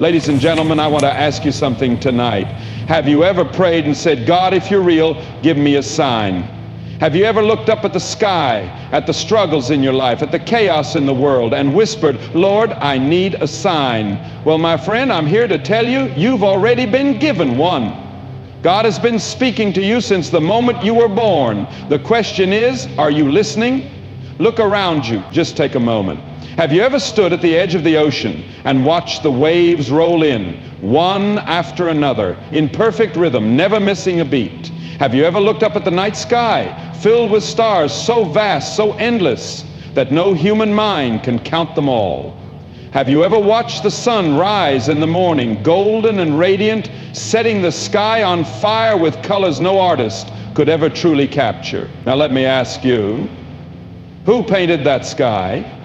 Ladies and gentlemen, I want to ask you something tonight. Have you ever prayed and said, God, if you're real, give me a sign? Have you ever looked up at the sky, at the struggles in your life, at the chaos in the world, and whispered, Lord, I need a sign? Well, my friend, I'm here to tell you, you've already been given one. God has been speaking to you since the moment you were born. The question is, are you listening? Look around you. Just take a moment. Have you ever stood at the edge of the ocean and watched the waves roll in, one after another, in perfect rhythm, never missing a beat? Have you ever looked up at the night sky, filled with stars so vast, so endless, that no human mind can count them all? Have you ever watched the sun rise in the morning, golden and radiant, setting the sky on fire with colors no artist could ever truly capture? Now let me ask you, who painted that sky?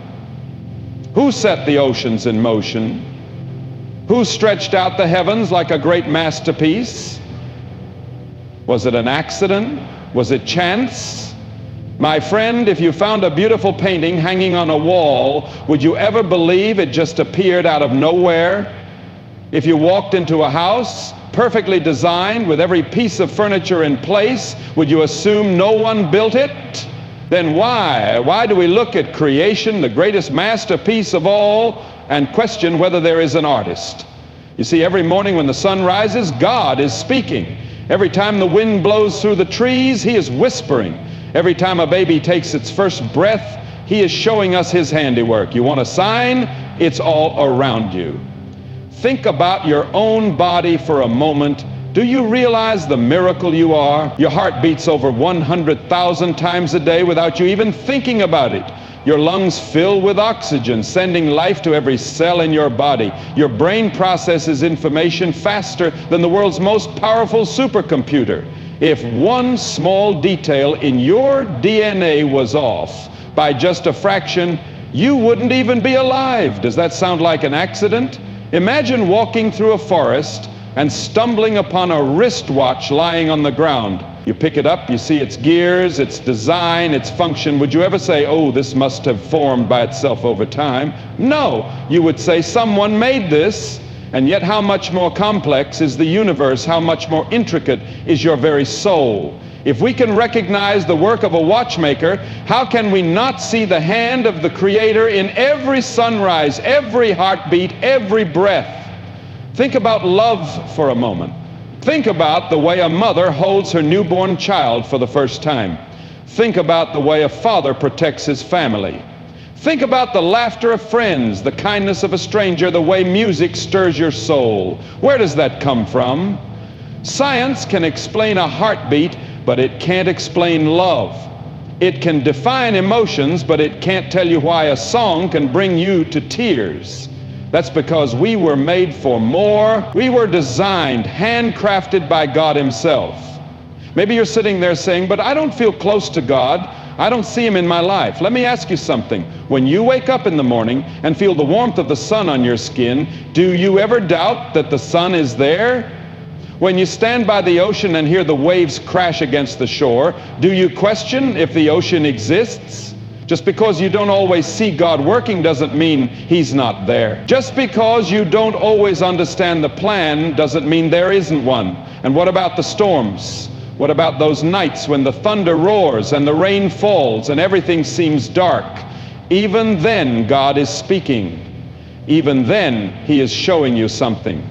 Who set the oceans in motion? Who stretched out the heavens like a great masterpiece? Was it an accident? Was it chance? My friend, if you found a beautiful painting hanging on a wall, would you ever believe it just appeared out of nowhere? If you walked into a house, perfectly designed, with every piece of furniture in place, would you assume no one built it? Then why do we look at creation, the greatest masterpiece of all, and question whether there is an artist? You see, every morning when the sun rises, God is speaking. Every time the wind blows through the trees, He is whispering. Every time a baby takes its first breath, He is showing us His handiwork. You want a sign? It's all around you. Think about your own body for a moment. Do you realize the miracle you are? Your heart beats over 100,000 times a day without you even thinking about it. Your lungs fill with oxygen, sending life to every cell in your body. Your brain processes information faster than the world's most powerful supercomputer. If one small detail in your DNA was off by just a fraction, you wouldn't even be alive. Does that sound like an accident? Imagine walking through a forest and stumbling upon a wristwatch lying on the ground. You pick it up, you see its gears, its design, its function. Would you ever say, oh, this must have formed by itself over time? No, you would say someone made this, and yet how much more complex is the universe, how much more intricate is your very soul. If we can recognize the work of a watchmaker, how can we not see the hand of the Creator in every sunrise, every heartbeat, every breath? Think about love for a moment. Think about the way a mother holds her newborn child for the first time. Think about the way a father protects his family. Think about the laughter of friends, the kindness of a stranger, the way music stirs your soul. Where does that come from? Science can explain a heartbeat, but it can't explain love. It can define emotions, but it can't tell you why a song can bring you to tears. That's because we were made for more. We were designed, handcrafted by God Himself. Maybe you're sitting there saying, but I don't feel close to God. I don't see Him in my life. Let me ask you something. When you wake up in the morning and feel the warmth of the sun on your skin, do you ever doubt that the sun is there? When you stand by the ocean and hear the waves crash against the shore, do you question if the ocean exists? Just because you don't always see God working doesn't mean He's not there. Just because you don't always understand the plan doesn't mean there isn't one. And what about the storms? What about those nights when the thunder roars and the rain falls and everything seems dark? Even then, God is speaking. Even then, He is showing you something.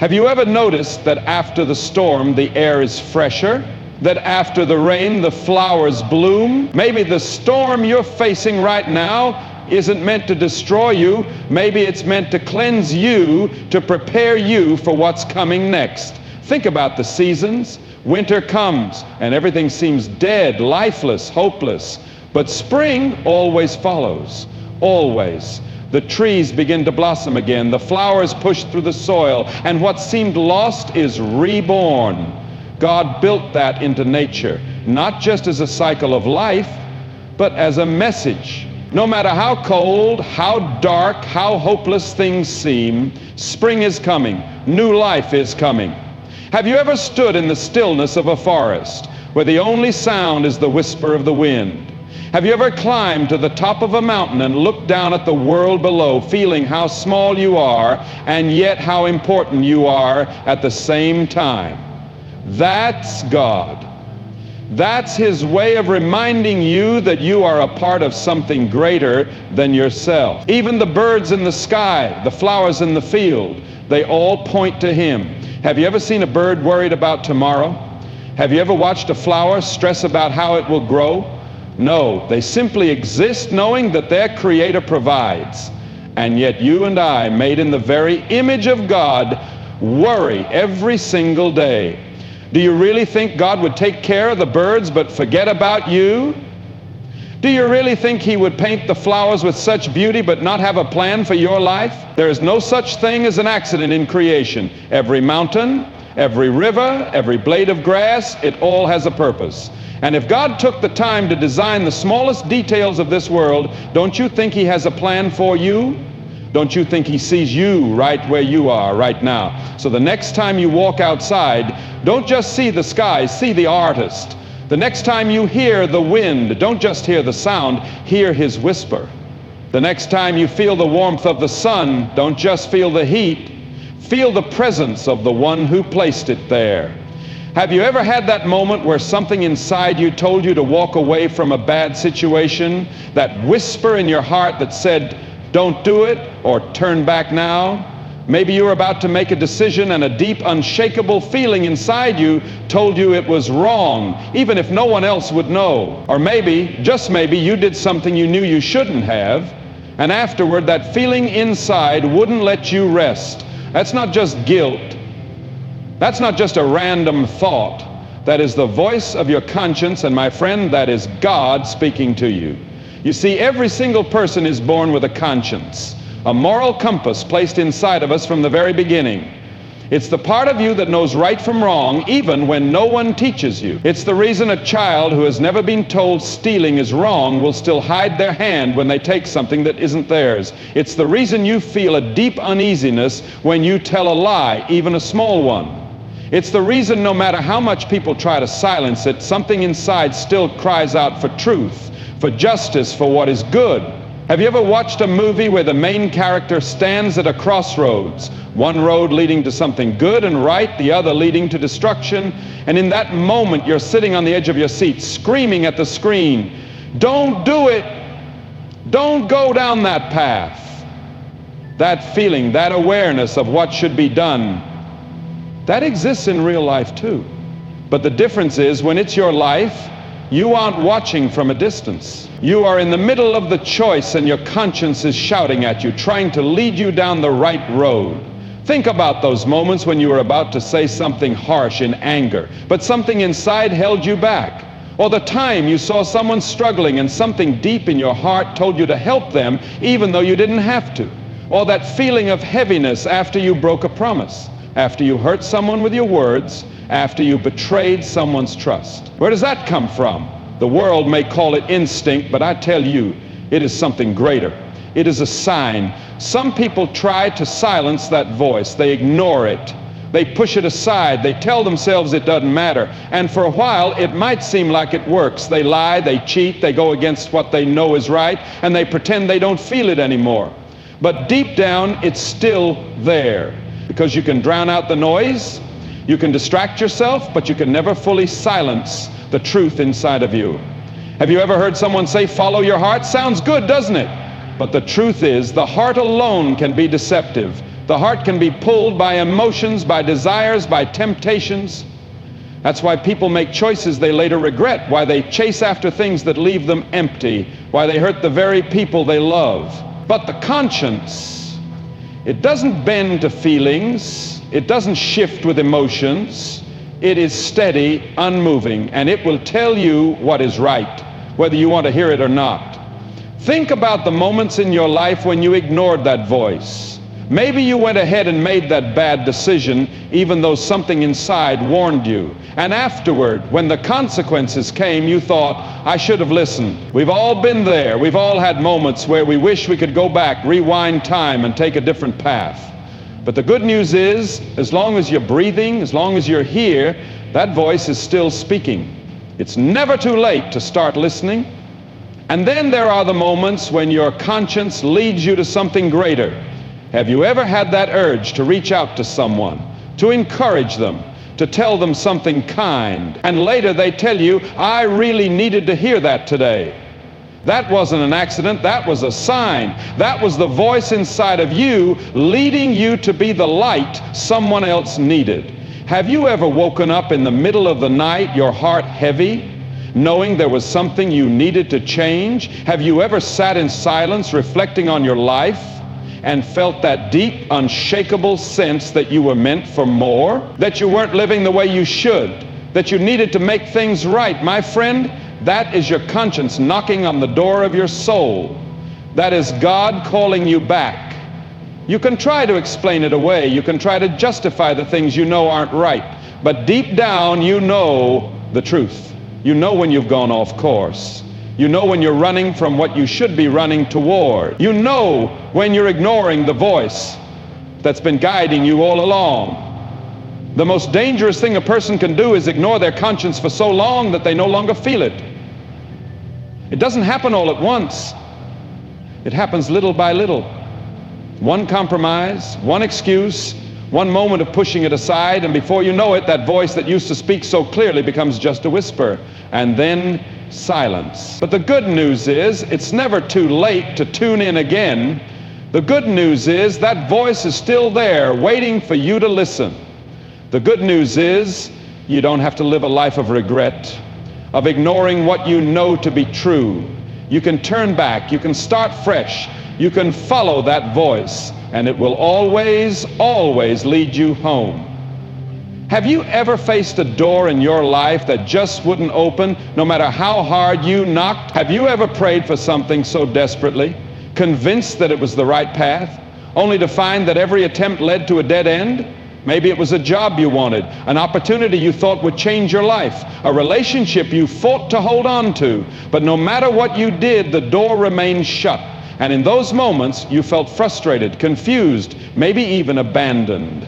Have you ever noticed that after the storm, the air is fresher? That after the rain, the flowers bloom? Maybe the storm you're facing right now isn't meant to destroy you. Maybe it's meant to cleanse you, to prepare you for what's coming next. Think about the seasons. Winter comes and everything seems dead, lifeless, hopeless. But spring always follows, always. The trees begin to blossom again. The flowers push through the soil, and what seemed lost is reborn. God built that into nature, not just as a cycle of life, but as a message. No matter how cold, how dark, how hopeless things seem, spring is coming. New life is coming. Have you ever stood in the stillness of a forest where the only sound is the whisper of the wind? Have you ever climbed to the top of a mountain and looked down at the world below, feeling how small you are and yet how important you are at the same time? That's God. That's His way of reminding you that you are a part of something greater than yourself. Even the birds in the sky, the flowers in the field, they all point to Him. Have you ever seen a bird worried about tomorrow? Have you ever watched a flower stress about how it will grow? No, they simply exist knowing that their Creator provides. And yet you and I, made in the very image of God, worry every single day. Do you really think God would take care of the birds but forget about you? Do you really think He would paint the flowers with such beauty but not have a plan for your life? There is no such thing as an accident in creation. Every mountain, every river, every blade of grass, it all has a purpose. And if God took the time to design the smallest details of this world, don't you think He has a plan for you? Don't you think He sees you right where you are right now? So the next time you walk outside, don't just see the sky, see the artist. The next time you hear the wind, don't just hear the sound, hear His whisper. The next time you feel the warmth of the sun, don't just feel the heat, feel the presence of the one who placed it there. Have you ever had that moment where something inside you told you to walk away from a bad situation? That whisper in your heart that said, don't do it, or turn back now? Maybe you were about to make a decision and a deep, unshakable feeling inside you told you it was wrong, even if no one else would know. Or maybe, just maybe, you did something you knew you shouldn't have, and afterward that feeling inside wouldn't let you rest. That's not just guilt. That's not just a random thought. That is the voice of your conscience, and my friend, that is God speaking to you. You see, every single person is born with a conscience, a moral compass placed inside of us from the very beginning. It's the part of you that knows right from wrong, even when no one teaches you. It's the reason a child who has never been told stealing is wrong will still hide their hand when they take something that isn't theirs. It's the reason you feel a deep uneasiness when you tell a lie, even a small one. It's the reason no matter how much people try to silence it, something inside still cries out for truth, for justice, for what is good. Have you ever watched a movie where the main character stands at a crossroads, one road leading to something good and right, the other leading to destruction, and in that moment you're sitting on the edge of your seat screaming at the screen, don't do it, don't go down that path. That feeling, that awareness of what should be done, that exists in real life too. But the difference is, when it's your life, you aren't watching from a distance. You are in the middle of the choice and your conscience is shouting at you, trying to lead you down the right road. Think about those moments when you were about to say something harsh in anger, but something inside held you back. Or the time you saw someone struggling and something deep in your heart told you to help them even though you didn't have to. Or that feeling of heaviness after you broke a promise, after you hurt someone with your words, after you betrayed someone's trust. Where does that come from? The world may call it instinct, but I tell you, it is something greater. It is a sign. Some people try to silence that voice. They ignore it. They push it aside. They tell themselves it doesn't matter. And for a while, it might seem like it works. They lie, they cheat, they go against what they know is right, and they pretend they don't feel it anymore. But deep down, it's still there. Because you can drown out the noise, you can distract yourself, but you can never fully silence the truth inside of you. Have you ever heard someone say, follow your heart? Sounds good, doesn't it? But the truth is, the heart alone can be deceptive. The heart can be pulled by emotions, by desires, by temptations. That's why people make choices they later regret, why they chase after things that leave them empty, why they hurt the very people they love. But the conscience, it doesn't bend to feelings, it doesn't shift with emotions, it is steady, unmoving, and it will tell you what is right, whether you want to hear it or not. Think about the moments in your life when you ignored that voice. Maybe you went ahead and made that bad decision even though something inside warned you. And afterward, when the consequences came, you thought, I should have listened. We've all been there. We've all had moments where we wish we could go back, rewind time, and take a different path. But the good news is, as long as you're breathing, as long as you're here, that voice is still speaking. It's never too late to start listening. And then there are the moments when your conscience leads you to something greater. Have you ever had that urge to reach out to someone, to encourage them, to tell them something kind, and later they tell you, I really needed to hear that today? That wasn't an accident, that was a sign. That was the voice inside of you leading you to be the light someone else needed. Have you ever woken up in the middle of the night, your heart heavy, knowing there was something you needed to change? Have you ever sat in silence reflecting on your life and felt that deep, unshakable sense that you were meant for more, that you weren't living the way you should, that you needed to make things right? My friend, that is your conscience knocking on the door of your soul. That is God calling you back. You can try to explain it away. You can try to justify the things you know aren't right. But deep down, you know the truth. You know when you've gone off course. You know when you're running from what you should be running toward. You know when you're ignoring the voice that's been guiding you all along. The most dangerous thing a person can do is ignore their conscience for so long that they no longer feel it. It doesn't happen all at once. It happens little by little. One compromise, one excuse, one moment of pushing it aside, and before you know it, that voice that used to speak so clearly becomes just a whisper, and then silence. But the good news is, it's never too late to tune in again. The good news is that voice is still there, waiting for you to listen. The good news is, you don't have to live a life of regret, of ignoring what you know to be true. You can turn back, you can start fresh, you can follow that voice, and it will always, always lead you home. Have you ever faced a door in your life that just wouldn't open, no matter how hard you knocked? Have you ever prayed for something so desperately, convinced that it was the right path, only to find that every attempt led to a dead end? Maybe it was a job you wanted, an opportunity you thought would change your life, a relationship you fought to hold on to, but no matter what you did, the door remained shut. And in those moments, you felt frustrated, confused, maybe even abandoned.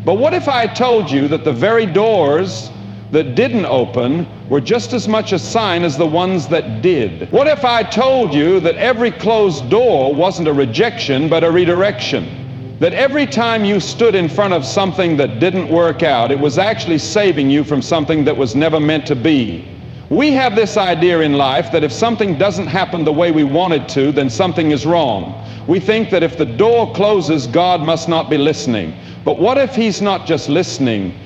But what if I told you that the very doors that didn't open were just as much a sign as the ones that did? What if I told you that every closed door wasn't a rejection, but a redirection? That every time you stood in front of something that didn't work out, it was actually saving you from something that was never meant to be? We have this idea in life that if something doesn't happen the way we want it to, then something is wrong. We think that if the door closes, God must not be listening. But what if He's not just listening?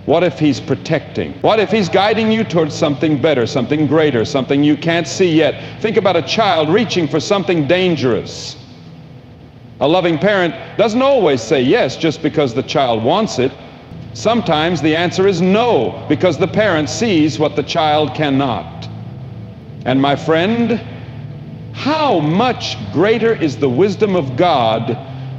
What if He's protecting? What if He's guiding you towards something better, something greater, something you can't see yet? Think about a child reaching for something dangerous. A loving parent doesn't always say yes just because the child wants it. Sometimes the answer is no, because the parent sees what the child cannot. And my friend, how much greater is the wisdom of God?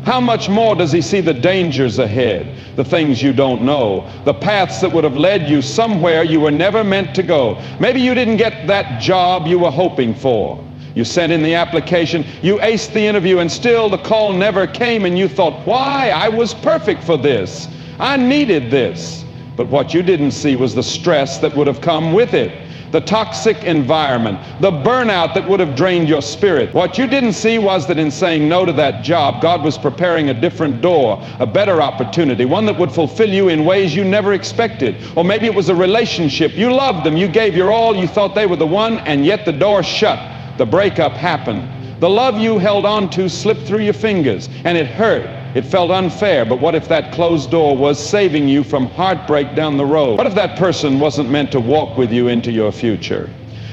How much more does He see the dangers ahead, the things you don't know, the paths that would have led you somewhere you were never meant to go? Maybe you didn't get that job you were hoping for. You sent in the application, you aced the interview, and still the call never came, and you thought, why? I was perfect for this. I needed this. But what you didn't see was the stress that would have come with it, the toxic environment, the burnout that would have drained your spirit. What you didn't see was that in saying no to that job, God was preparing a different door, a better opportunity, one that would fulfill you in ways you never expected. Or maybe it was a relationship. You loved them, you gave your all, you thought they were the one, and yet the door shut. The breakup happened. The love you held on to slipped through your fingers, and it hurt. It felt unfair, but what if that closed door was saving you from heartbreak down the road? What if that person wasn't meant to walk with you into your future?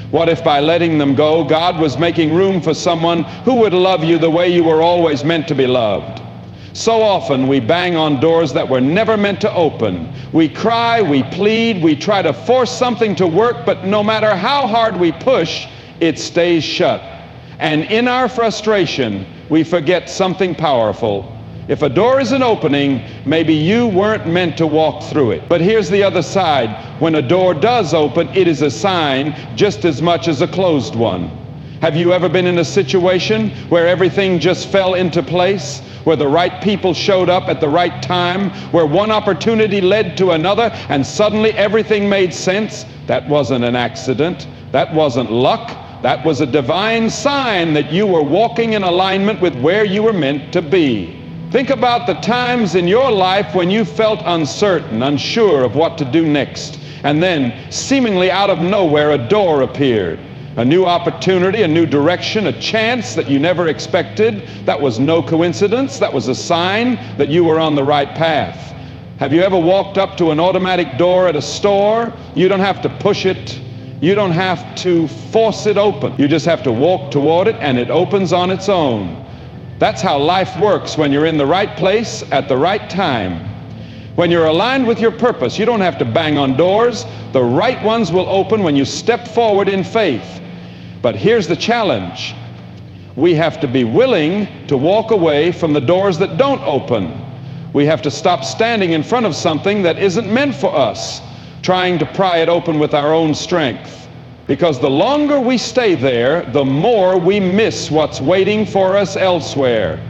What if by letting them go, God was making room for someone who would love you the way you were always meant to be loved? So often we bang on doors that were never meant to open. We cry, we plead, we try to force something to work, but no matter how hard we push, it stays shut. And in our frustration, we forget something powerful. If a door isn't opening, maybe you weren't meant to walk through it. But here's the other side. When a door does open, it is a sign just as much as a closed one. Have you ever been in a situation where everything just fell into place, where the right people showed up at the right time, where one opportunity led to another, and suddenly everything made sense? That wasn't an accident. That wasn't luck. That was a divine sign that you were walking in alignment with where you were meant to be. Think about the times in your life when you felt uncertain, unsure of what to do next, and then seemingly out of nowhere a door appeared. A new opportunity, a new direction, a chance that you never expected. That was no coincidence. That was a sign that you were on the right path. Have you ever walked up to an automatic door at a store? You don't have to push it. You don't have to force it open. You just have to walk toward it and it opens on its own. That's how life works when you're in the right place at the right time. When you're aligned with your purpose, you don't have to bang on doors. The right ones will open when you step forward in faith. But here's the challenge. We have to be willing to walk away from the doors that don't open. We have to stop standing in front of something that isn't meant for us, trying to pry it open with our own strength. Because the longer we stay there, the more we miss what's waiting for us elsewhere.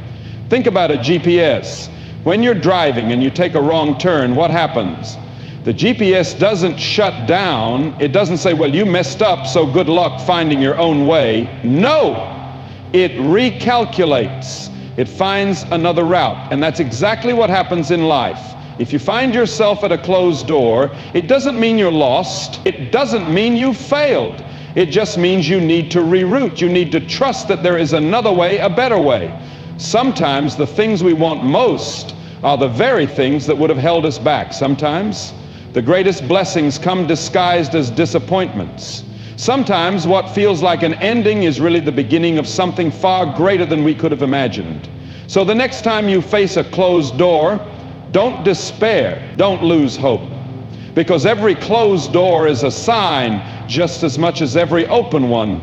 Think about a GPS. When you're driving and you take a wrong turn, what happens? The GPS doesn't shut down. It doesn't say, well, you messed up, so good luck finding your own way. No, it recalculates. It finds another route. And that's exactly what happens in life. If you find yourself at a closed door, it doesn't mean you're lost. It doesn't mean you failed. It just means you need to reroute. You need to trust that there is another way, a better way. Sometimes the things we want most are the very things that would have held us back. Sometimes the greatest blessings come disguised as disappointments. Sometimes what feels like an ending is really the beginning of something far greater than we could have imagined. So the next time you face a closed door, don't despair, don't lose hope. Because every closed door is a sign just as much as every open one.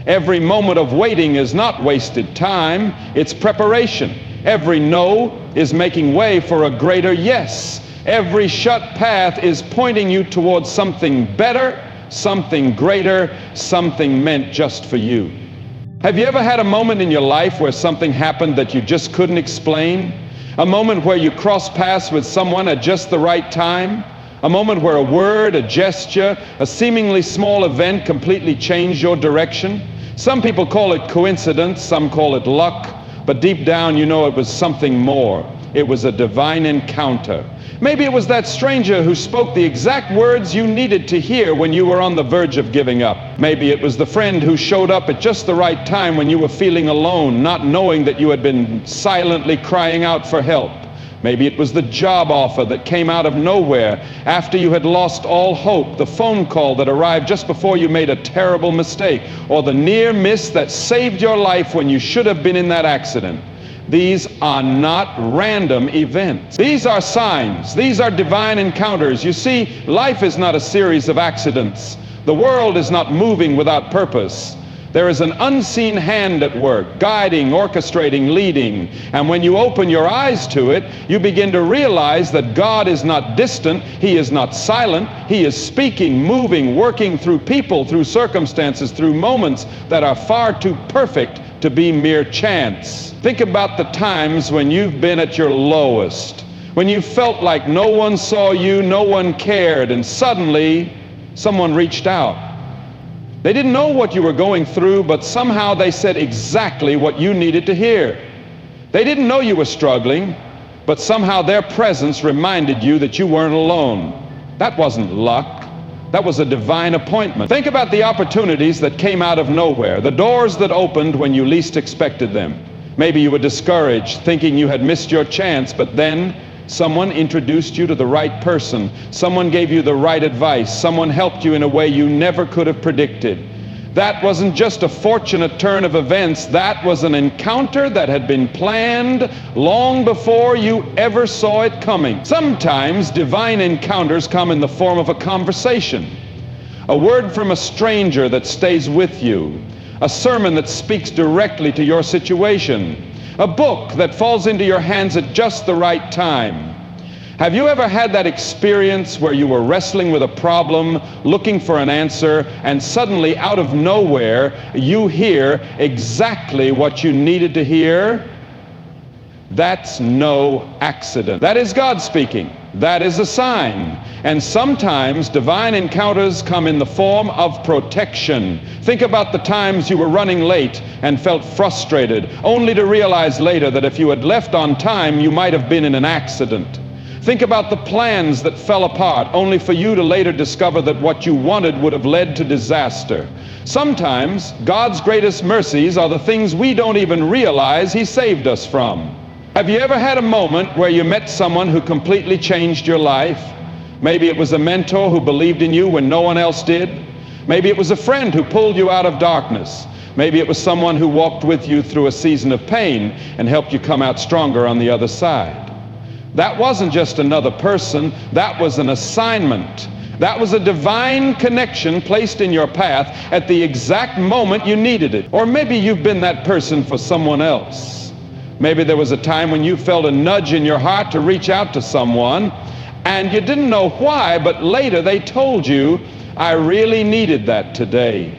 Every moment of waiting is not wasted time, it's preparation. Every no is making way for a greater yes. Every shut path is pointing you towards something better, something greater, something meant just for you. Have you ever had a moment in your life where something happened that you just couldn't explain? A moment where you crossed paths with someone at just the right time? A moment where a word, a gesture, a seemingly small event completely changed your direction? Some people call it coincidence, some call it luck, but deep down you know it was something more. It was a divine encounter. Maybe it was that stranger who spoke the exact words you needed to hear when you were on the verge of giving up. Maybe it was the friend who showed up at just the right time when you were feeling alone, not knowing that you had been silently crying out for help. Maybe it was the job offer that came out of nowhere after you had lost all hope, the phone call that arrived just before you made a terrible mistake, or the near miss that saved your life when you should have been in that accident. These are not random events. These are signs. These are divine encounters. You see, life is not a series of accidents. The world is not moving without purpose. There is an unseen hand at work, guiding, orchestrating, leading. And when you open your eyes to it, you begin to realize that God is not distant. He is not silent. He is speaking, moving, working through people, through circumstances, through moments that are far too perfect to be mere chance. Think about the times when you've been at your lowest, when you felt like no one saw you, no one cared, and suddenly someone reached out. They didn't know what you were going through, but somehow they said exactly what you needed to hear. They didn't know you were struggling, but somehow their presence reminded you that you weren't alone. That wasn't luck. That was a divine appointment. Think about the opportunities that came out of nowhere, the doors that opened when you least expected them. Maybe you were discouraged, thinking you had missed your chance, but then someone introduced you to the right person. Someone gave you the right advice. Someone helped you in a way you never could have predicted. That wasn't just a fortunate turn of events. That was an encounter that had been planned long before you ever saw it coming. Sometimes divine encounters come in the form of a conversation, a word from a stranger that stays with you, a sermon that speaks directly to your situation, a book that falls into your hands at just the right time. Have you ever had that experience where you were wrestling with a problem, looking for an answer, and suddenly out of nowhere you hear exactly what you needed to hear? That's no accident. That is God speaking. That is a sign. And sometimes divine encounters come in the form of protection. Think about the times you were running late and felt frustrated, only to realize later that if you had left on time, you might have been in an accident. Think about the plans that fell apart, only for you to later discover that what you wanted would have led to disaster. Sometimes God's greatest mercies are the things we don't even realize He saved us from. Have you ever had a moment where you met someone who completely changed your life? Maybe it was a mentor who believed in you when no one else did. Maybe it was a friend who pulled you out of darkness. Maybe it was someone who walked with you through a season of pain and helped you come out stronger on the other side. That wasn't just another person, that was an assignment. That was a divine connection placed in your path at the exact moment you needed it. Or maybe you've been that person for someone else. Maybe there was a time when you felt a nudge in your heart to reach out to someone, and you didn't know why, but later they told you, I really needed that today.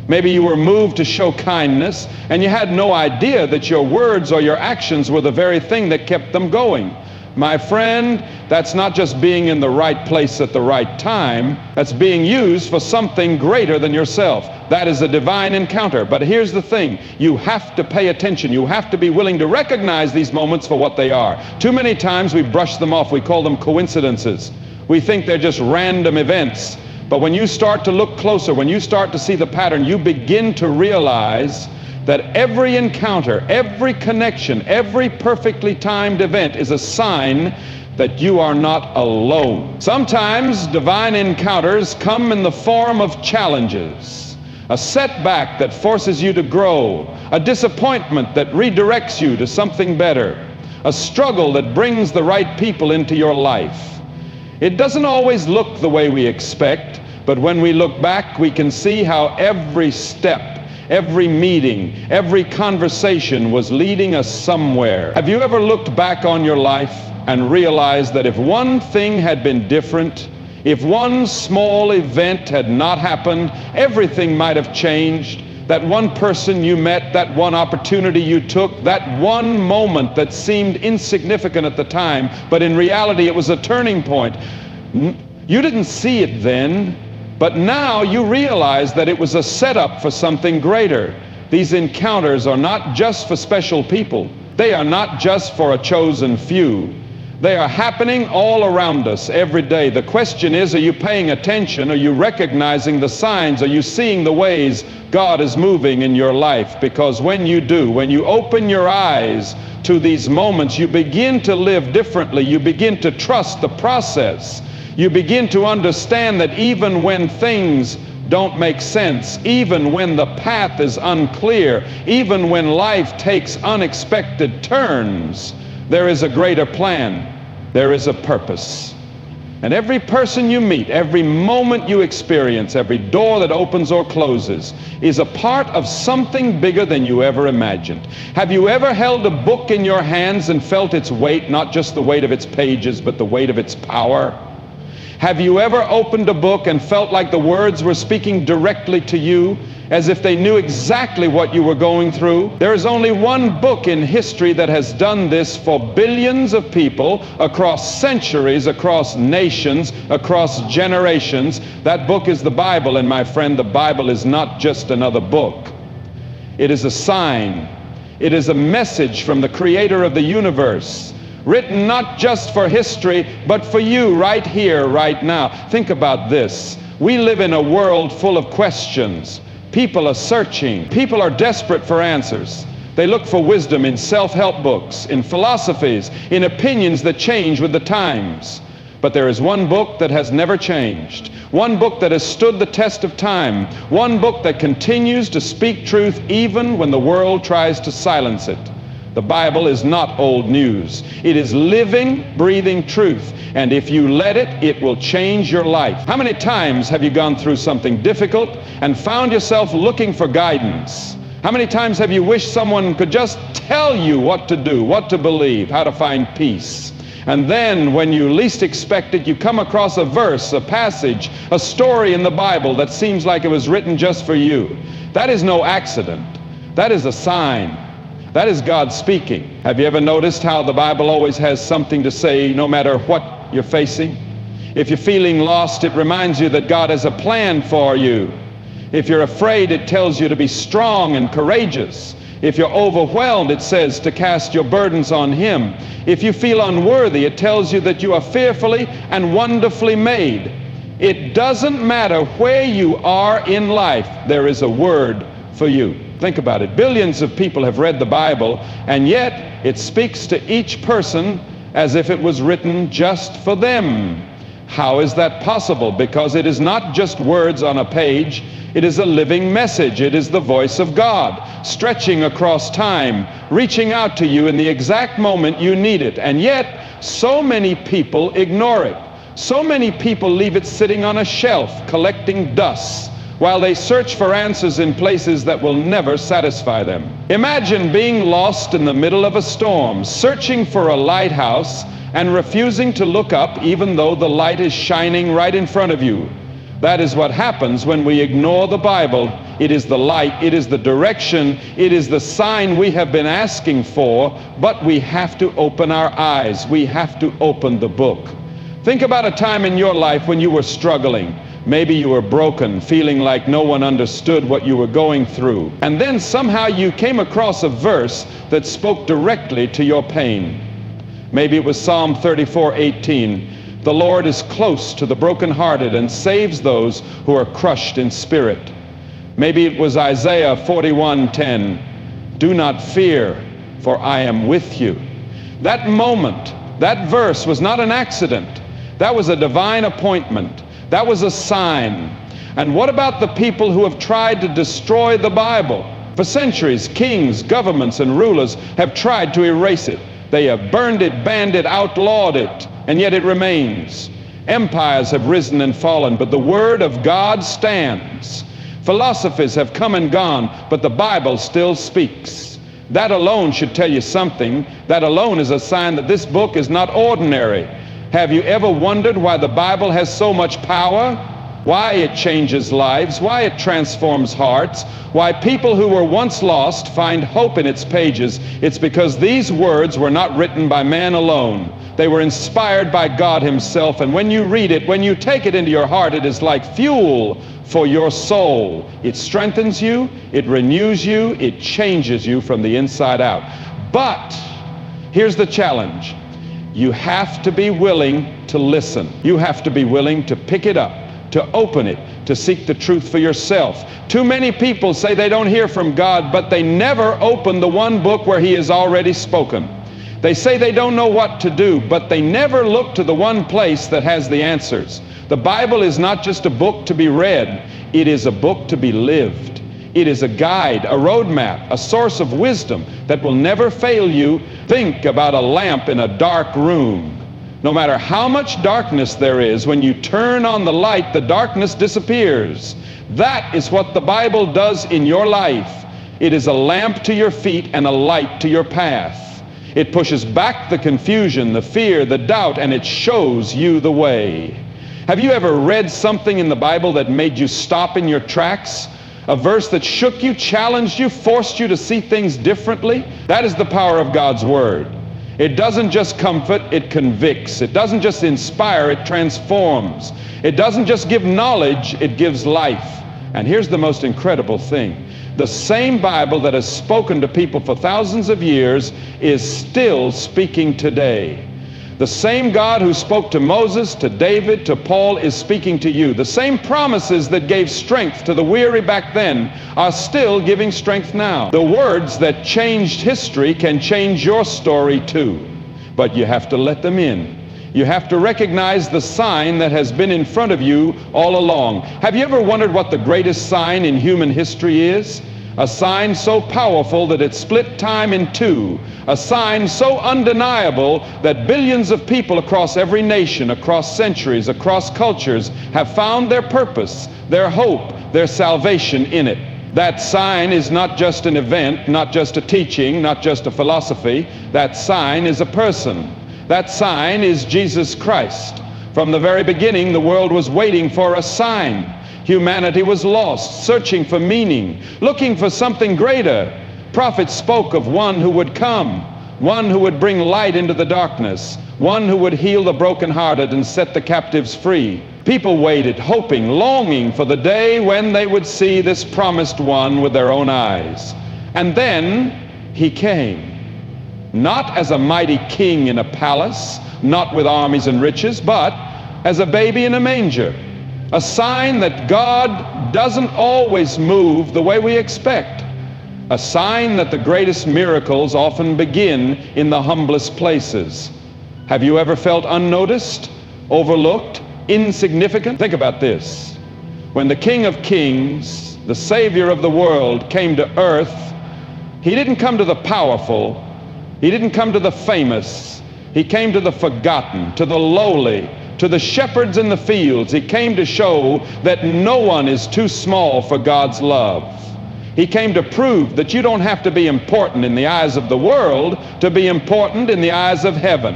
Maybe you were moved to show kindness, and you had no idea that your words or your actions were the very thing that kept them going. My friend, that's not just being in the right place at the right time. That's being used for something greater than yourself. That is a divine encounter. But here's the thing. You have to pay attention. You have to be willing to recognize these moments for what they are. Too many times we brush them off. We call them coincidences. We think they're just random events. But when you start to look closer, when you start to see the pattern, you begin to realize that every encounter, every connection, every perfectly timed event is a sign that you are not alone. Sometimes divine encounters come in the form of challenges, a setback that forces you to grow, a disappointment that redirects you to something better, a struggle that brings the right people into your life. It doesn't always look the way we expect, but when we look back, we can see how every step, every meeting, every conversation was leading us somewhere. Have you ever looked back on your life and realized that if one thing had been different, if one small event had not happened, everything might have changed? That one person you met, that one opportunity you took, that one moment that seemed insignificant at the time, but in reality it was a turning point. You didn't see it then, but now you realize that it was a setup for something greater. These encounters are not just for special people. They are not just for a chosen few. They are happening all around us every day. The question is, are you paying attention? Are you recognizing the signs? Are you seeing the ways God is moving in your life? Because when you do, when you open your eyes to these moments, you begin to live differently. You begin to trust the process. You begin to understand that even when things don't make sense, even when the path is unclear, even when life takes unexpected turns, there is a greater plan. There is a purpose. And every person you meet, every moment you experience, every door that opens or closes is a part of something bigger than you ever imagined. Have you ever held a book in your hands and felt its weight, not just the weight of its pages, but the weight of its power? Have you ever opened a book and felt like the words were speaking directly to you, as if they knew exactly what you were going through? There is only one book in history that has done this for billions of people across centuries, across nations, across generations. That book is the Bible, and my friend, the Bible is not just another book. It is a sign. It is a message from the Creator of the universe, written not just for history, but for you right here, right now. Think about this. We live in a world full of questions. People are searching. People are desperate for answers. They look for wisdom in self-help books, in philosophies, in opinions that change with the times. But there is one book that has never changed. One book that has stood the test of time. One book that continues to speak truth even when the world tries to silence it. The Bible is not old news. It is living, breathing truth. And if you let it, it will change your life. How many times have you gone through something difficult and found yourself looking for guidance? How many times have you wished someone could just tell you what to do, what to believe, how to find peace? And then when you least expect it, you come across a verse, a passage, a story in the Bible that seems like it was written just for you. That is no accident. That is a sign. That is God speaking. Have you ever noticed how the Bible always has something to say no matter what you're facing. If you're feeling lost, it reminds you that God has a plan for you. If you're afraid, it tells you to be strong and courageous. If you're overwhelmed, it says to cast your burdens on Him. If you feel unworthy, it tells you that you are fearfully and wonderfully made. It doesn't matter where you are in life, there is a word for you. Think about it. Billions of people have read the Bible, and yet it speaks to each person as if it was written just for them. How is that possible? Because it is not just words on a page. It is a living message. It is the voice of God, stretching across time, reaching out to you in the exact moment you need it. And yet, so many people ignore it. So many people leave it sitting on a shelf, collecting dust, while they search for answers in places that will never satisfy them. Imagine being lost in the middle of a storm, searching for a lighthouse, and refusing to look up even though the light is shining right in front of you. That is what happens when we ignore the Bible. It is the light, it is the direction, it is the sign we have been asking for, but we have to open our eyes. We have to open the book. Think about a time in your life when you were struggling. Maybe you were broken, feeling like no one understood what you were going through. And then somehow you came across a verse that spoke directly to your pain. Maybe it was Psalm 34:18. The Lord is close to the brokenhearted and saves those who are crushed in spirit. Maybe it was Isaiah 41:10. Do not fear, for I am with you. That moment, that verse was not an accident. That was a divine appointment. That was a sign. And what about the people who have tried to destroy the Bible? For centuries, kings, governments, and rulers have tried to erase it. They have burned it, banned it, outlawed it, and yet it remains. Empires have risen and fallen, but the Word of God stands. Philosophies have come and gone, but the Bible still speaks. That alone should tell you something. That alone is a sign that this book is not ordinary. Have you ever wondered why the Bible has so much power? Why it changes lives? Why it transforms hearts? Why people who were once lost find hope in its pages? It's because these words were not written by man alone. They were inspired by God Himself, and when you read it, when you take it into your heart, it is like fuel for your soul. It strengthens you, it renews you, it changes you from the inside out. But here's the challenge. You have to be willing to listen. You have to be willing to pick it up, to open it, to seek the truth for yourself. Too many people say they don't hear from God, but they never open the one book where He has already spoken. They say they don't know what to do, but they never look to the one place that has the answers. The Bible is not just a book to be read. It is a book to be lived. It is a guide, a roadmap, a source of wisdom that will never fail you. Think about a lamp in a dark room. No matter how much darkness there is, when you turn on the light, the darkness disappears. That is what the Bible does in your life. It is a lamp to your feet and a light to your path. It pushes back the confusion, the fear, the doubt, and it shows you the way. Have you ever read something in the Bible that made you stop in your tracks? A verse that shook you, challenged you, forced you to see things differently? That is the power of God's Word. It doesn't just comfort, it convicts. It doesn't just inspire, it transforms. It doesn't just give knowledge, it gives life. And here's the most incredible thing. The same Bible that has spoken to people for thousands of years is still speaking today. The same God who spoke to Moses, to David, to Paul is speaking to you. The same promises that gave strength to the weary back then are still giving strength now. The words that changed history can change your story too. But you have to let them in. You have to recognize the sign that has been in front of you all along. Have you ever wondered what the greatest sign in human history is? A sign so powerful that it split time in two. A sign so undeniable that billions of people across every nation, across centuries, across cultures have found their purpose, their hope, their salvation in it. That sign is not just an event, not just a teaching, not just a philosophy. That sign is a person. That sign is Jesus Christ. From the very beginning, the world was waiting for a sign. Humanity was lost, searching for meaning, looking for something greater. Prophets spoke of one who would come, one who would bring light into the darkness, one who would heal the brokenhearted and set the captives free. People waited, hoping, longing for the day when they would see this promised one with their own eyes. And then he came, not as a mighty king in a palace, not with armies and riches, but as a baby in a manger, a sign that God doesn't always move the way we expect, a sign that the greatest miracles often begin in the humblest places. Have you ever felt unnoticed, overlooked, insignificant? Think about this. When the King of Kings, the Savior of the world, came to earth, he didn't come to the powerful, he didn't come to the famous, he came to the forgotten, to the lowly, to the shepherds in the fields. He came to show that no one is too small for God's love. He came to prove that you don't have to be important in the eyes of the world to be important in the eyes of heaven.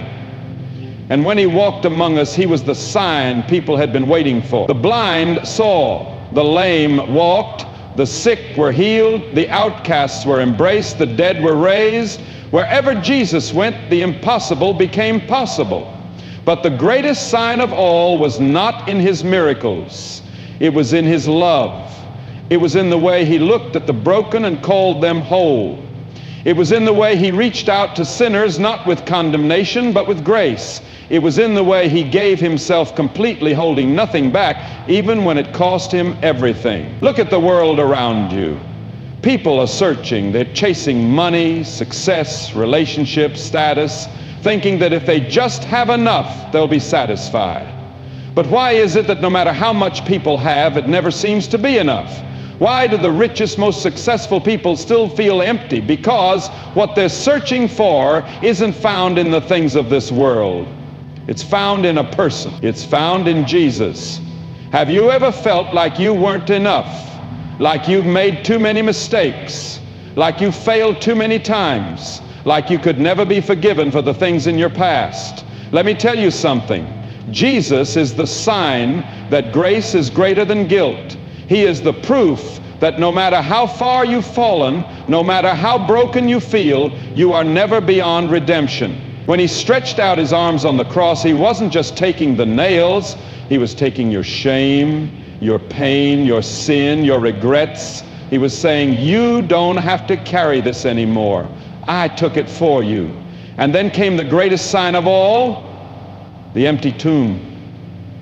And when he walked among us, he was the sign people had been waiting for. The blind saw, the lame walked, the sick were healed, the outcasts were embraced, the dead were raised. Wherever Jesus went, the impossible became possible. But the greatest sign of all was not in his miracles. It was in his love. It was in the way he looked at the broken and called them whole. It was in the way he reached out to sinners, not with condemnation, but with grace. It was in the way he gave himself completely, holding nothing back, even when it cost him everything. Look at the world around you. People are searching. They're chasing money, success, relationships, status, thinking that if they just have enough, they'll be satisfied. But why is it that no matter how much people have, it never seems to be enough? Why do the richest, most successful people still feel empty? Because what they're searching for isn't found in the things of this world. It's found in a person. It's found in Jesus. Have you ever felt like you weren't enough? Like you've made too many mistakes? Like you failed too many times? Like you could never be forgiven for the things in your past? Let me tell you something. Jesus is the sign that grace is greater than guilt. He is the proof that no matter how far you've fallen, no matter how broken you feel, you are never beyond redemption. When he stretched out his arms on the cross, he wasn't just taking the nails, he was taking your shame, your pain, your sin, your regrets. He was saying, you don't have to carry this anymore. I took it for you. And then came the greatest sign of all, the empty tomb.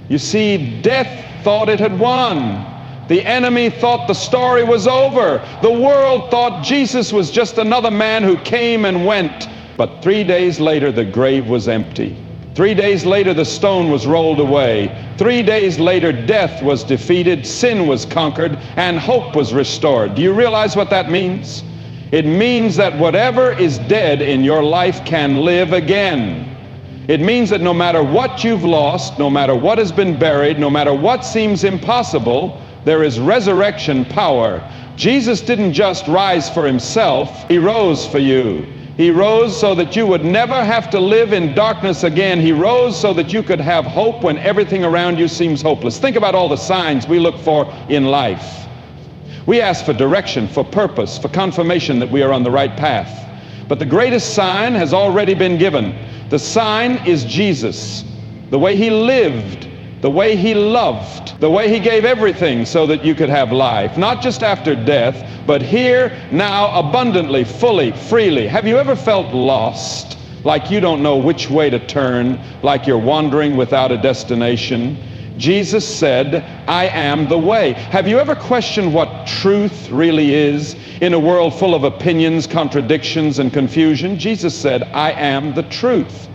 You see, death thought it had won. The enemy thought the story was over. The world thought Jesus was just another man who came and went. But 3 days later, the grave was empty. 3 days later, the stone was rolled away. 3 days later, death was defeated, sin was conquered, and hope was restored. Do you realize what that means? It means that whatever is dead in your life can live again. It means that no matter what you've lost, no matter what has been buried, no matter what seems impossible, there is resurrection power. Jesus didn't just rise for himself, he rose for you. He rose so that you would never have to live in darkness again. He rose so that you could have hope when everything around you seems hopeless. Think about all the signs we look for in life. We ask for direction, for purpose, for confirmation that we are on the right path. But the greatest sign has already been given. The sign is Jesus. The way he lived, the way he loved, the way he gave everything so that you could have life. Not just after death, but here, now, abundantly, fully, freely. Have you ever felt lost? Like you don't know which way to turn, like you're wandering without a destination? Jesus said, I am the way. Have you ever questioned what truth really is in a world full of opinions, contradictions, and confusion? Jesus said, I am the truth.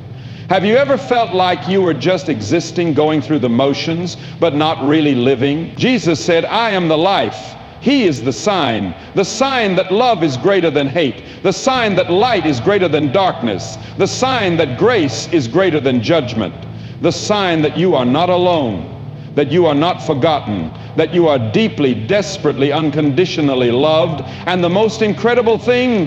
Have you ever felt like you were just existing, going through the motions, but not really living? Jesus said, I am the life. He is the sign that love is greater than hate, the sign that light is greater than darkness, the sign that grace is greater than judgment, the sign that you are not alone, that you are not forgotten, that you are deeply, desperately, unconditionally loved. And the most incredible thing,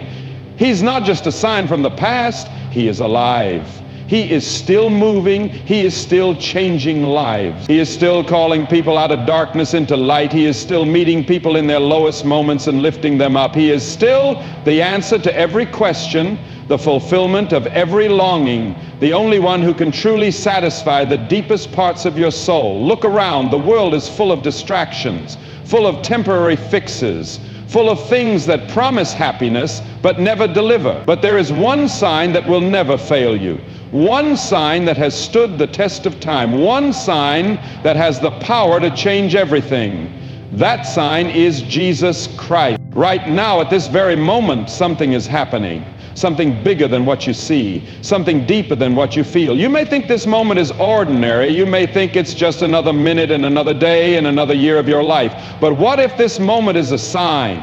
he's not just a sign from the past, he is alive. He is still moving. He is still changing lives. He is still calling people out of darkness into light. He is still meeting people in their lowest moments and lifting them up. He is still the answer to every question the fulfillment of every longing, the only one who can truly satisfy the deepest parts of your soul. Look around. The world is full of distractions, full of temporary fixes, full of things that promise happiness but never deliver. But there is one sign that will never fail you. One sign that has stood the test of time. One sign that has the power to change everything. That sign is Jesus Christ. Right now, at this very moment, something is happening. Something bigger than what you see, something deeper than what you feel. You may think this moment is ordinary. You may think it's just another minute and another day and another year of your life. But what if this moment is a sign?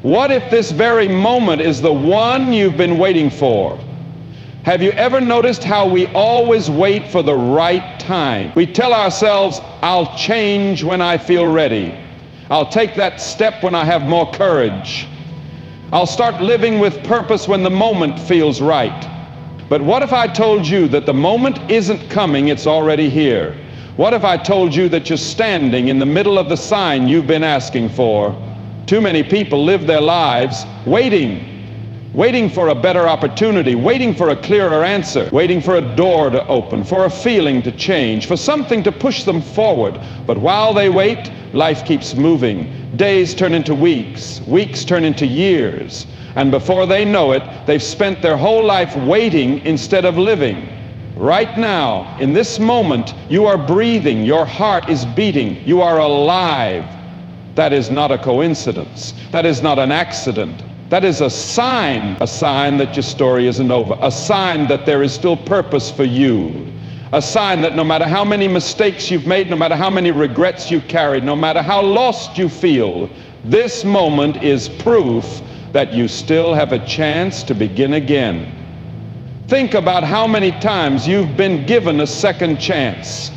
What if this very moment is the one you've been waiting for? Have you ever noticed how we always wait for the right time? We tell ourselves, I'll change when I feel ready. I'll take that step when I have more courage. I'll start living with purpose when the moment feels right. But what if I told you that the moment isn't coming, it's already here? What if I told you that you're standing in the middle of the sign you've been asking for? Too many people live their lives waiting for a better opportunity, waiting for a clearer answer, waiting for a door to open, for a feeling to change, for something to push them forward. But while they wait, life keeps moving. Days turn into weeks, weeks turn into years, and before they know it, they've spent their whole life waiting instead of living. Right now, in this moment, you are breathing, your heart is beating, you are alive. That is not a coincidence. That is not an accident. That is a sign that your story isn't over, a sign that there is still purpose for you, a sign that no matter how many mistakes you've made, no matter how many regrets you've carried, no matter how lost you feel, this moment is proof that you still have a chance to begin again. Think about how many times you've been given a second chance.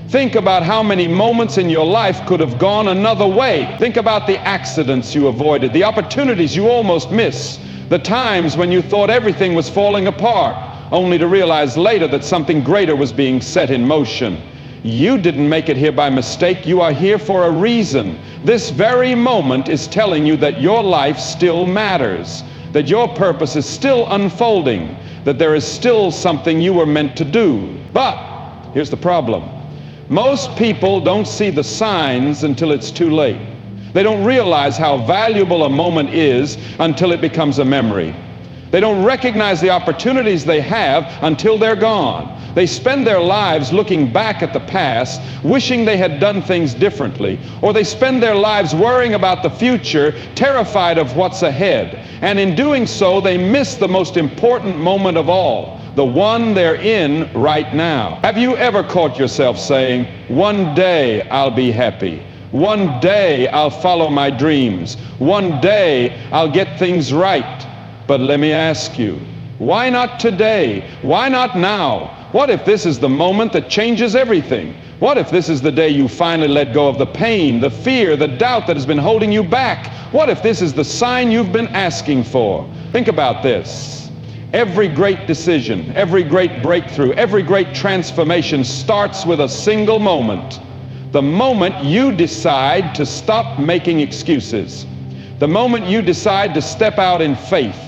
Think about how many moments in your life could have gone another way. Think about the accidents you avoided, the opportunities you almost missed, the times when you thought everything was falling apart, only to realize later that something greater was being set in motion. You didn't make it here by mistake. You are here for a reason. This very moment is telling you that your life still matters, that your purpose is still unfolding, that there is still something you were meant to do. But here's the problem. Most people don't see the signs until it's too late. They don't realize how valuable a moment is until it becomes a memory. They don't recognize the opportunities they have until they're gone. They spend their lives looking back at the past, wishing they had done things differently, or they spend their lives worrying about the future, terrified of what's ahead. And in doing so, they miss the most important moment of all, the one they're in right now. Have you ever caught yourself saying, one day I'll be happy, one day I'll follow my dreams, one day I'll get things right? But let me ask you, why not today? Why not now? What if this is the moment that changes everything? What if this is the day you finally let go of the pain, the fear, the doubt that has been holding you back? What if this is the sign you've been asking for? Think about this. Every great decision, every great breakthrough, every great transformation starts with a single moment. The moment you decide to stop making excuses. The moment you decide to step out in faith.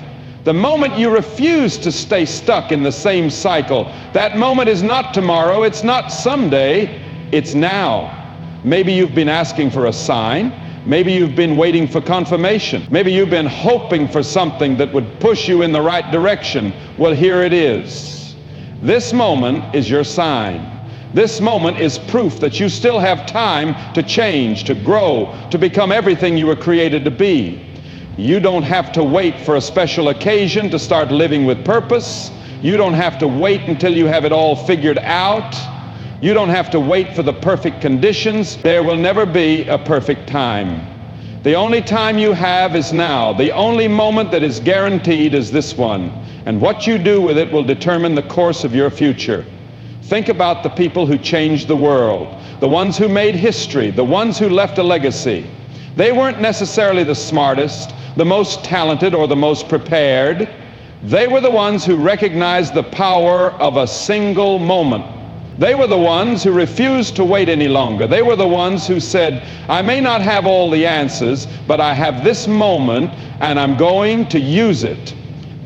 The moment you refuse to stay stuck in the same cycle. That moment is not tomorrow, it's not someday, it's now. Maybe you've been asking for a sign. Maybe you've been waiting for confirmation. Maybe you've been hoping for something that would push you in the right direction. Well, here it is. This moment is your sign. This moment is proof that you still have time to change, to grow, to become everything you were created to be. You don't have to wait for a special occasion to start living with purpose. You don't have to wait until you have it all figured out. You don't have to wait for the perfect conditions. There will never be a perfect time. The only time you have is now. The only moment that is guaranteed is this one. And what you do with it will determine the course of your future. Think about the people who changed the world, the ones who made history, the ones who left a legacy. They weren't necessarily the smartest, the most talented, or the most prepared. They were the ones who recognized the power of a single moment. They were the ones who refused to wait any longer. They were the ones who said, I may not have all the answers, but I have this moment and I'm going to use it.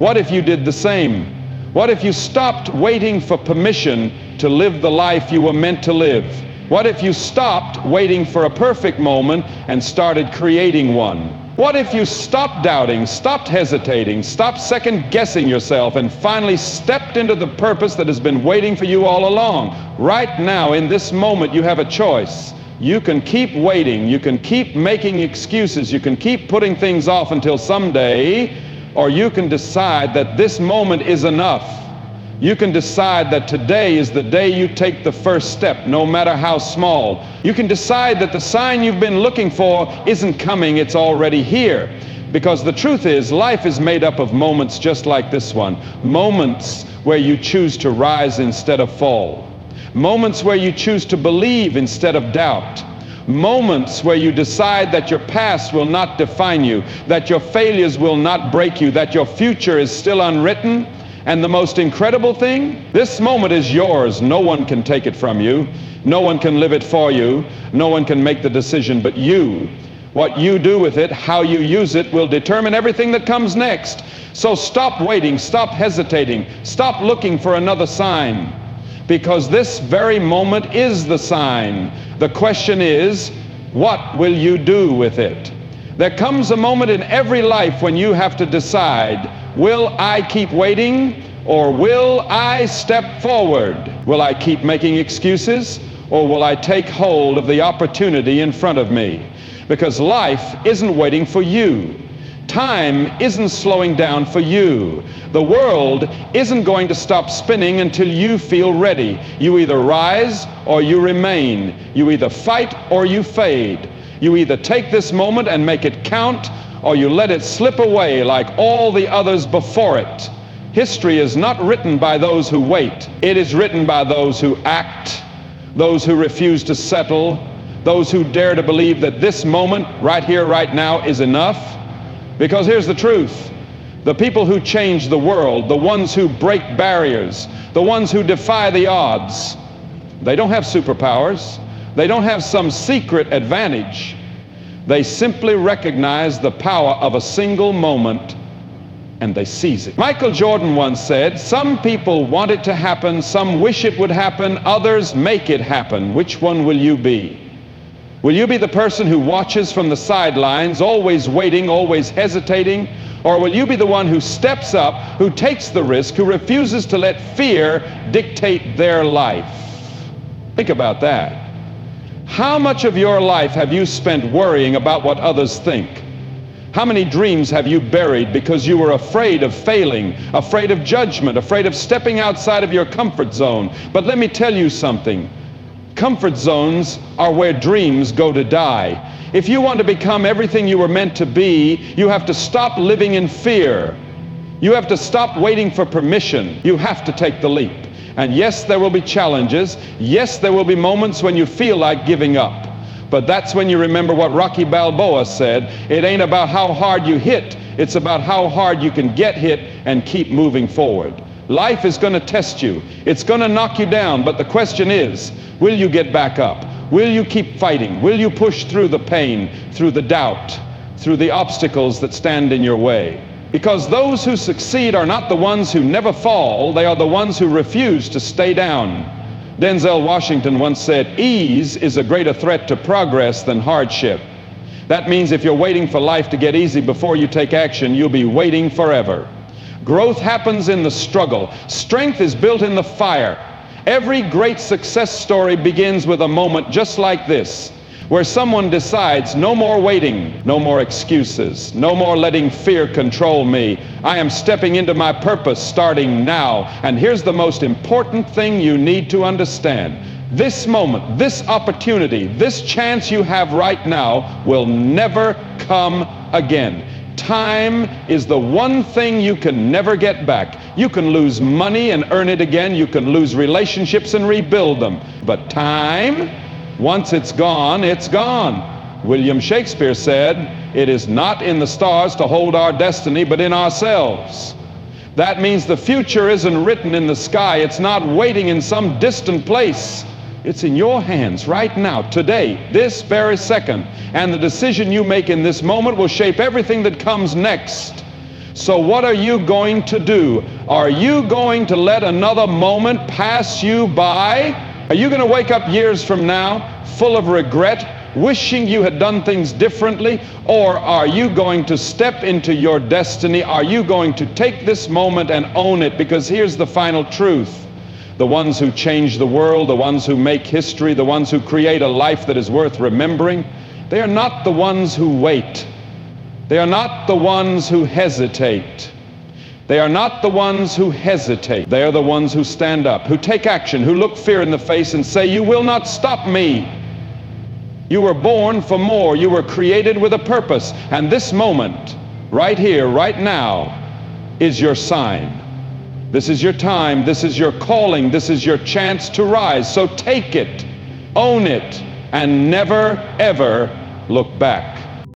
What if you did the same? What if you stopped waiting for permission to live the life you were meant to live? What if you stopped waiting for a perfect moment and started creating one? What if you stopped doubting, stopped hesitating, stopped second-guessing yourself, and finally stepped into the purpose that has been waiting for you all along? Right now, in this moment, you have a choice. You can keep waiting, you can keep making excuses, you can keep putting things off until someday, or you can decide that this moment is enough. You can decide that today is the day you take the first step, no matter how small. You can decide that the sign you've been looking for isn't coming, it's already here. Because the truth is, life is made up of moments just like this one. Moments where you choose to rise instead of fall. Moments where you choose to believe instead of doubt. Moments where you decide that your past will not define you, that your failures will not break you, that your future is still unwritten. And the most incredible thing, this moment is yours. No one can take it from you. No one can live it for you. No one can make the decision but you. What you do with it, how you use it, will determine everything that comes next. So stop waiting, stop hesitating, stop looking for another sign. Because this very moment is the sign. The question is, what will you do with it? There comes a moment in every life when you have to decide, will I keep waiting, or will I step forward? Will I keep making excuses, or will I take hold of the opportunity in front of me? Because life isn't waiting for you. Time isn't slowing down for you. The world isn't going to stop spinning until you feel ready. You either rise or you remain. You either fight or you fade. You either take this moment and make it count, or you let it slip away like all the others before it. History is not written by those who wait. It is written by those who act, those who refuse to settle, those who dare to believe that this moment, right here, right now, is enough. Because here's the truth. The people who change the world, the ones who break barriers, the ones who defy the odds, they don't have superpowers. They don't have some secret advantage. They simply recognize the power of a single moment and they seize it. Michael Jordan once said, some people want it to happen, some wish it would happen, others make it happen. Which one will you be? Will you be the person who watches from the sidelines, always waiting, always hesitating? Or will you be the one who steps up, who takes the risk, who refuses to let fear dictate their life? Think about that. How much of your life have you spent worrying about what others think? How many dreams have you buried because you were afraid of failing, afraid of judgment, afraid of stepping outside of your comfort zone? But let me tell you something. Comfort zones are where dreams go to die. If you want to become everything you were meant to be, you have to stop living in fear. You have to stop waiting for permission. You have to take the leap. And yes, there will be challenges. Yes, there will be moments when you feel like giving up. But that's when you remember what Rocky Balboa said. It ain't about how hard you hit. It's about how hard you can get hit and keep moving forward. Life is going to test you. It's going to knock you down. But the question is, will you get back up? Will you keep fighting? Will you push through the pain, through the doubt, through the obstacles that stand in your way? Because those who succeed are not the ones who never fall. They are the ones who refuse to stay down. Denzel Washington once said, ease is a greater threat to progress than hardship. That means if you're waiting for life to get easy before you take action, you'll be waiting forever. Growth happens in the struggle. Strength is built in the fire. Every great success story begins with a moment just like this, where someone decides, no more waiting, no more excuses, no more letting fear control me. I am stepping into my purpose starting now. And here's the most important thing you need to understand. This moment, this opportunity, this chance you have right now will never come again. Time is the one thing you can never get back. You can lose money and earn it again. You can lose relationships and rebuild them. But time, once it's gone, it's gone. William Shakespeare said, it is not in the stars to hold our destiny, but in ourselves. That means the future isn't written in the sky. It's not waiting in some distant place. It's in your hands right now, today, this very second. And the decision you make in this moment will shape everything that comes next. So what are you going to do? Are you going to let another moment pass you by? Are you going to wake up years from now full of regret, wishing you had done things differently? Or are you going to step into your destiny? Are you going to take this moment and own it? Because here's the final truth. The ones who change the world, the ones who make history, the ones who create a life that is worth remembering, they are not the ones who wait. They are not the ones who hesitate. They are not the ones who hesitate. They are the ones who stand up, who take action, who look fear in the face and say, "You will not stop me. You were born for more. You were created with a purpose. And this moment, right here, right now, is your sign. This is your time. This is your calling. This is your chance to rise. So take it, own it, and never, ever look back."